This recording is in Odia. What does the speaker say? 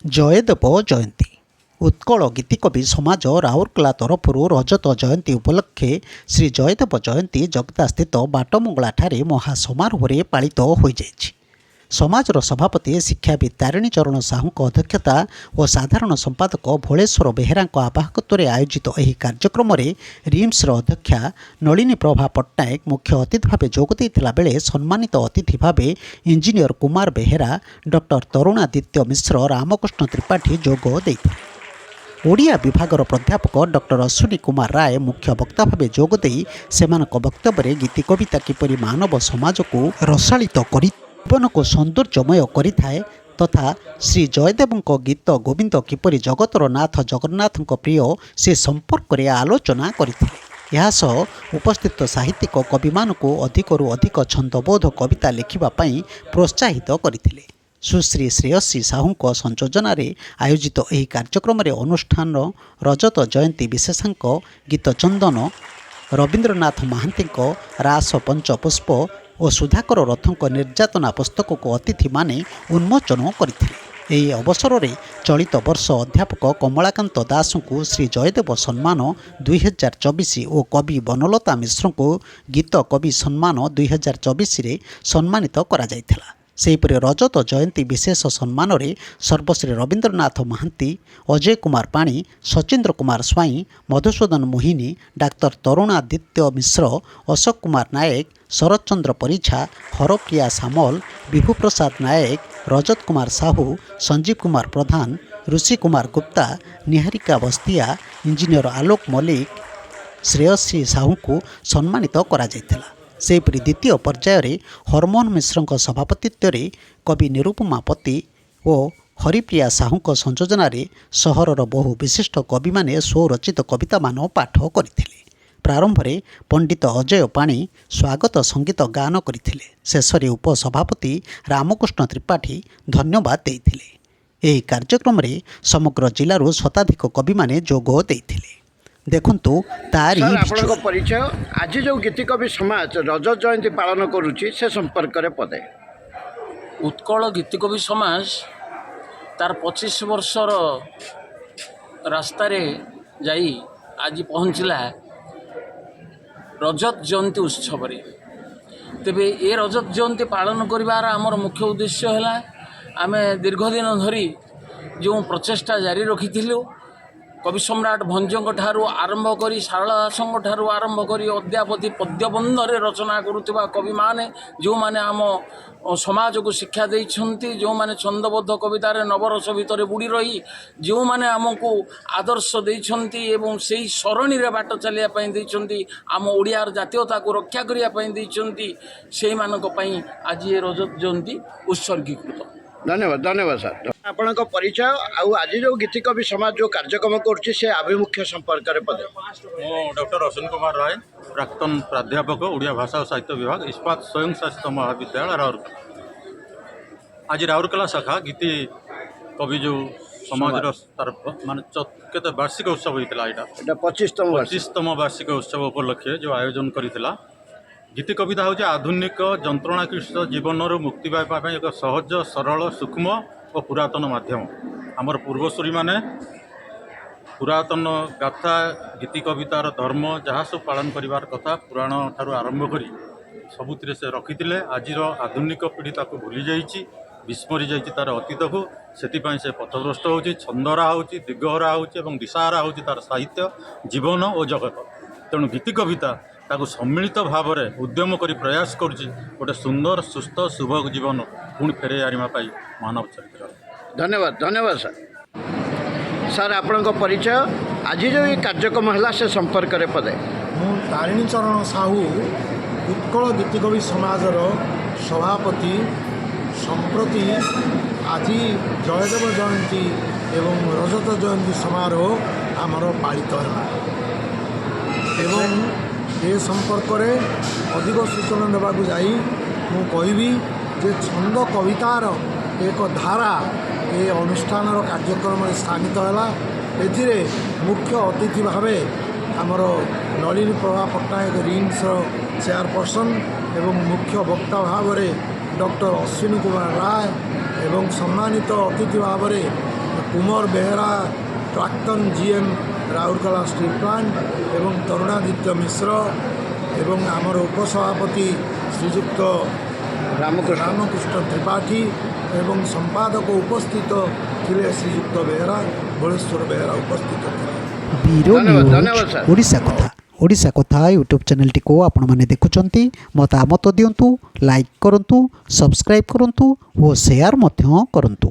ଜୟଦେବ ଜୟନ୍ତୀ ଉତ୍କଳ ଗୀତିକବି ସମାଜ ରାଉରକେଲା ତରଫରୁ ରଜତ ଜୟନ୍ତୀ ଉପଲକ୍ଷେ ଶ୍ରୀ ଜୟଦେବ ଜୟନ୍ତୀ ଜଗଦାସ୍ଥିତ ବାଟମଙ୍ଗଳାଠାରେ ମହା ସମାରୋହରେ ପାଳିତ ହୋଇଯାଇଛି। ସମାଜର ସଭାପତି ଶିକ୍ଷାବିତ୍ ତାରିଣୀ ଚରଣ ସାହୁଙ୍କ ଅଧ୍ୟକ୍ଷତା ଓ ସାଧାରଣ ସମ୍ପାଦକ ଭୋଳେଶ୍ୱର ବେହେରାଙ୍କ ଆବାହକତ୍ୱରେ ଆୟୋଜିତ ଏହି କାର୍ଯ୍ୟକ୍ରମରେ ରିମ୍ସର ଅଧ୍ୟକ୍ଷା ନଳିନୀ ପ୍ରଭା ପଟ୍ଟନାୟକ ମୁଖ୍ୟ ଅତିଥି ଭାବେ ଯୋଗ ଦେଇଥିଲା ବେଳେ ସମ୍ମାନିତ ଅତିଥି ଭାବେ ଇଞ୍ଜିନିୟର କୁମାର ବେହେରା, ଡକ୍ଟର ତରୁଣାଦିତ୍ୟ ମିଶ୍ର, ରାମକୃଷ୍ଣ ତ୍ରିପାଠୀ ଯୋଗ ଦେଇଥିଲେ। ଓଡ଼ିଆ ବିଭାଗର ପ୍ରାଧ୍ୟାପକ ଡକ୍ଟର ଅଶ୍ୱିନୀ କୁମାର ରାୟ ମୁଖ୍ୟ ବକ୍ତା ଭାବେ ଯୋଗ ଦେଇ ସେମାନଙ୍କ ବକ୍ତବ୍ୟରେ ଗୀତି କବିତା କିପରି ମାନବ ସମାଜକୁ ରସାଳିତ କରି ଜୀବନକୁ ସୌନ୍ଦର୍ଯ୍ୟମୟ କରିଥାଏ ତଥା ଶ୍ରୀ ଜୟଦେବଙ୍କ ଗୀତ ଗୋବିନ୍ଦ କିପରି ଜଗତର ନାଥ ଜଗନ୍ନାଥଙ୍କ ପ୍ରିୟ ସେ ସମ୍ପର୍କରେ ଆଲୋଚନା କରିଥିଲେ। ଏହା ସହ ଉପସ୍ଥିତ ସାହିତ୍ୟିକ କବିମାନଙ୍କୁ ଅଧିକରୁ ଅଧିକ ଛନ୍ଦବୋଧ କବିତା ଲେଖିବା ପାଇଁ ପ୍ରୋତ୍ସାହିତ କରିଥିଲେ। ସୁଶ୍ରୀ ଶ୍ରେୟସୀ ସାହୁଙ୍କ ସଂଯୋଜନାରେ ଆୟୋଜିତ ଏହି କାର୍ଯ୍ୟକ୍ରମରେ ଅନୁଷ୍ଠାନ ରଜତ ଜୟନ୍ତୀ ବିଶେଷାଙ୍କ ଗୀତଚନ୍ଦନ, ରବୀନ୍ଦ୍ରନାଥ ମହାନ୍ତିଙ୍କ ରାସ ପଞ୍ଚପୁଷ୍ପ ଓ ସୁଧାକର ରଥଙ୍କ ନିର୍ଯାତନା ପୁସ୍ତକକୁ ଅତିଥିମାନେ ଉନ୍ମୋଚନ କରିଥିଲେ। ଏହି ଅବସରରେ ଚଳିତ ବର୍ଷ ଅଧ୍ୟାପକ କମଳାକାନ୍ତ ଦାସଙ୍କୁ ଶ୍ରୀ ଜୟଦେବ ସମ୍ମାନ 2024 ଓ କବି ବନଲତା ମିଶ୍ରଙ୍କୁ ଗୀତ କବି ସମ୍ମାନ 2024ରେ ସମ୍ମାନିତ କରାଯାଇଥିଲା। ସେହିପରି ରଜତ ଜୟନ୍ତୀ ବିଶେଷ ସମ୍ମାନରେ ସର୍ବଶ୍ରୀ ରବୀନ୍ଦ୍ରନାଥ ମହାନ୍ତି, ଅଜୟ କୁମାର ପାଣି, ସଚିନ୍ଦ୍ର କୁମାର ସ୍ୱାଇଁ, ମଧୁସୂଦନ ମୋହିନୀ, ଡାକ୍ତର ତରୁଣାଦିତ୍ୟ ମିଶ୍ର, ଅଶୋକ କୁମାର ନାୟକ, ଶରତ ଚନ୍ଦ୍ର ପରିଛା, ହରପ୍ରିୟା ସାମଲ, ବିଭୁପ୍ରସାଦ ନାୟକ, ରଜତ କୁମାର ସାହୁ, ସଞ୍ଜୀବ କୁମାର ପ୍ରଧାନ, ଋଷି କୁମାର ଗୁପ୍ତା, ନିହାରିକା ବସ୍ତିଆ, ଇଞ୍ଜିନିୟର ଆଲୋକ ମଲ୍ଲିକ, ଶ୍ରେୟସୀ ସାହୁଙ୍କୁ ସମ୍ମାନିତ କରାଯାଇଥିଲା। ସେହିପରି ଦ୍ୱିତୀୟ ପର୍ଯ୍ୟାୟରେ ହରମୋହନ ମିଶ୍ରଙ୍କ ସଭାପତିତ୍ୱରେ କବି ନିରୁପମା ପତି ଓ ହରିପ୍ରିୟା ସାହୁଙ୍କ ସଂଯୋଜନାରେ ସହରର ବହୁ ବିଶିଷ୍ଟ କବିମାନେ ସ୍ୱରଚିତ କବିତାମାନ ପାଠ କରିଥିଲେ। ପ୍ରାରମ୍ଭରେ ପଣ୍ଡିତ ଅଜୟ ପାଣି ସ୍ୱାଗତ ସଙ୍ଗୀତ ଗାନ କରିଥିଲେ। ଶେଷରେ ଉପସଭାପତି ରାମକୃଷ୍ଣ ତ୍ରିପାଠୀ ଧନ୍ୟବାଦ ଦେଇଥିଲେ। ଏହି କାର୍ଯ୍ୟକ୍ରମରେ ସମଗ୍ର ଜିଲ୍ଲାରୁ ଶତାଧିକ କବିମାନେ ଯୋଗ ଦେଇଥିଲେ। ଦେଖନ୍ତୁ ତାରି ଆପଣଙ୍କ ପରିଚୟ, ଆଜି ଯେଉଁ ଗୀତିକବି ସମାଜ ରଜତ ଜୟନ୍ତୀ ପାଳନ କରୁଛି ସେ ସମ୍ପର୍କରେ ପଦେ। ଉତ୍କଳ ଗୀତିକବି ସମାଜ ତାର 25 ବର୍ଷର ରାସ୍ତାରେ ଯାଇ ଆଜି ପହଞ୍ଚିଲା ରଜତ ଜୟନ୍ତୀ ଉତ୍ସବରେ। ତେବେ ଏ ରଜତ ଜୟନ୍ତୀ ପାଳନ କରିବାର ଆମର ମୁଖ୍ୟ ଉଦ୍ଦେଶ୍ୟ ହେଲା, ଆମେ ଦୀର୍ଘଦିନ ଧରି ଯେଉଁ ପ୍ରଚେଷ୍ଟା ଜାରି ରଖିଥିଲୁ, କବି ସମ୍ରାଟ ଭଞ୍ଜଙ୍କ ଠାରୁ ଆରମ୍ଭ କରି ସାରଳା ଦାସଙ୍କ ଠାରୁ ଆରମ୍ଭ କରି ଅଦ୍ୟାବଧି ପଦ୍ୟବନ୍ଧରେ ରଚନା କରୁଥିବା କବିମାନେ, ଯେଉଁମାନେ ଆମ ସମାଜକୁ ଶିକ୍ଷା ଦେଇଛନ୍ତି, ଯେଉଁମାନେ ଛନ୍ଦବଦ୍ଧ କବିତାରେ ନବରସ ଭିତରେ ବୁଡ଼ି ରହି ଯେଉଁମାନେ ଆମକୁ ଆଦର୍ଶ ଦେଇଛନ୍ତି ଏବଂ ସେହି ସରଣୀରେ ବାଟ ଚାଲିବା ପାଇଁ ଦେଇଛନ୍ତି, ଆମ ଓଡ଼ିଆର ଜାତୀୟତାକୁ ରକ୍ଷା କରିବା ପାଇଁ ଦେଇଛନ୍ତି, ସେଇମାନଙ୍କ ପାଇଁ ଆଜି ଏ ରଜତ ଜୟନ୍ତୀ ଉତ୍ସର୍ଗୀକୃତ। ଧନ୍ୟବାଦ ଧନ୍ୟବାଦ ସାର୍। ଆପଣଙ୍କ ପରିଚୟ ଆଉ ଆଜି ଯେଉଁ ଗୀତିକବି ସମାଜ ଯେଉଁ କାର୍ଯ୍ୟକ୍ରମ କରୁଛି ସେ ଆଭିମୁଖ୍ୟ ସମ୍ପର୍କରେ ପଦେ। ମୁଁ ଡକ୍ଟର ଅଶ୍ୱିନୀ କୁମାର ରାୟ, ପ୍ରାକ୍ତନ ପ୍ରାଧ୍ୟାପକ, ଓଡ଼ିଆ ଭାଷା ଓ ସାହିତ୍ୟ ବିଭାଗ, ଇସ୍ପାତ ସ୍ୱୟଂଶାସିତ ମହାବିଦ୍ୟାଳୟ ରାଉରକେଲା। ଆଜି ରାଉରକେଲା ଶାଖା ଗୀତି କବି ଯେଉଁ ସମାଜର ତାର ମାନେ କେତେ ବାର୍ଷିକ ଉତ୍ସବ ହେଇଥିଲା, ଏଇଟା 25ତମ ବାର୍ଷିକ ଉତ୍ସବ ଉପଲକ୍ଷେ ଯେଉଁ ଆୟୋଜନ କରିଥିଲା। ଗୀତି କବିତା ହେଉଛି ଆଧୁନିକ ଯନ୍ତ୍ରଣାକ୍ଳିଷ୍ଟ ଜୀବନରୁ ମୁକ୍ତି ପାଇବା ପାଇଁ ଏକ ସହଜ, ସରଳ, ସୂକ୍ଷ୍ମ ଓ ପୁରାତନ ମାଧ୍ୟମ। ଆମର ପୂର୍ବସୂରୀମାନେ ପୁରାତନ ଗାଥା, ଗୀତି କବିତାର ଧର୍ମ ଯାହା ସବୁ ପାଳନ କରିବାର କଥା ପୁରାଣ ଠାରୁ ଆରମ୍ଭ କରି ସବୁଥିରେ ସେ ରଖିଥିଲେ। ଆଜିର ଆଧୁନିକ ପିଢ଼ି ତାକୁ ଭୁଲି ଯାଇଛି, ବିସ୍ମରି ଯାଇଛି ତାର ଅତୀତକୁ। ସେଥିପାଇଁ ସେ ପଥଭ୍ରଷ୍ଟ ହେଉଛି, ଛନ୍ଦହରା ହେଉଛି, ଦିଗହରା ହେଉଛି ଏବଂ ଦିଶାହରା ହେଉଛି ତାର ସାହିତ୍ୟ, ଜୀବନ ଓ ଜଗତ। ତେଣୁ ଗୀତି କବିତା ତାକୁ ସମ୍ମିଳିତ ଭାବରେ ଉଦ୍ୟମ କରି ପ୍ରୟାସ କରୁଛି ଗୋଟେ ସୁନ୍ଦର, ସୁସ୍ଥ, ଶୁଭ ଜୀବନ ପୁଣି ଫେରାଇ ଆଣିବା ପାଇଁ ମାନବ ଚରିତ୍ର। ଧନ୍ୟବାଦ ଧନ୍ୟବାଦ ସାର୍। ସାର୍ ଆପଣଙ୍କ ପରିଚୟ, ଆଜି ଯେଉଁ ଏ କାର୍ଯ୍ୟକ୍ରମ ହେଲା ସେ ସମ୍ପର୍କରେ ପଦେ। ମୁଁ ତାରିଣୀ ଚରଣ ସାହୁ, ଉତ୍କଳ ଗୀତିକବି ସମାଜର ସଭାପତି। ସମ୍ପ୍ରତି ଆଜି ଜୟଦେବ ଜୟନ୍ତୀ ଏବଂ ରଜତ ଜୟନ୍ତୀ ସମାରୋହ ଆମର ପାଳିତ ହେଲା ଏବଂ ଏ ସମ୍ପର୍କରେ ଅଧିକ ସୂଚନା ଦେବାକୁ ଯାଇ ମୁଁ କହିବି ଯେ ଛନ୍ଦ କବିତାର ଏକ ଧାରା ଏ ଅନୁଷ୍ଠାନର କାର୍ଯ୍ୟକ୍ରମରେ ସ୍ଥାନିତ ହେଲା। ଏଥିରେ ମୁଖ୍ୟ ଅତିଥି ଭାବେ ଆମର ନଳିନୀ ପ୍ରଭା ପଟ୍ଟନାୟକ, ରିମ୍ସର ଚେୟାରପର୍ସନ, ଏବଂ ମୁଖ୍ୟ ବକ୍ତା ଭାବରେ ଡକ୍ଟର ଅଶ୍ୱିନୀ କୁମାର ରାୟ ଏବଂ ସମ୍ମାନିତ ଅତିଥି ଭାବରେ কুমর বেহেরা প্রাক্তন জিএম রাউরকেলা স্টিল প্লান্ট এবং তরুণাদিত্য মিশ্র এবং আমার উপসভাপতি শ্রীযুক্ত রামকৃষ্ণ ত্রিপাঠী এবং সম্পাদক উপস্থিত ଥିଲେ ଶ୍ରୀଯୁକ୍ତ ବେହେରା ଭୋଳେଶ୍ୱର ବେହେରା ଉପସ୍ଥିତ ଥିଲେ। ବ୍ୟୁରୋ ଧନ୍ୟବାଦ ନ୍ୟୁଜ୍ ସାର୍। ଓଡ଼ିଶା କଥା ୟୁଟ୍ୟୁବ୍ ଚ୍ୟାନେଲଟିକୁ ଆପଣମାନେ ଦେଖୁଛନ୍ତି, ମତାମତ ଦିଅନ୍ତୁ, ଲାଇକ୍ କରନ୍ତୁ, ସବସ୍କ୍ରାଇବ୍ କରନ୍ତୁ ଓ ସେୟାର ମଧ୍ୟ କରନ୍ତୁ।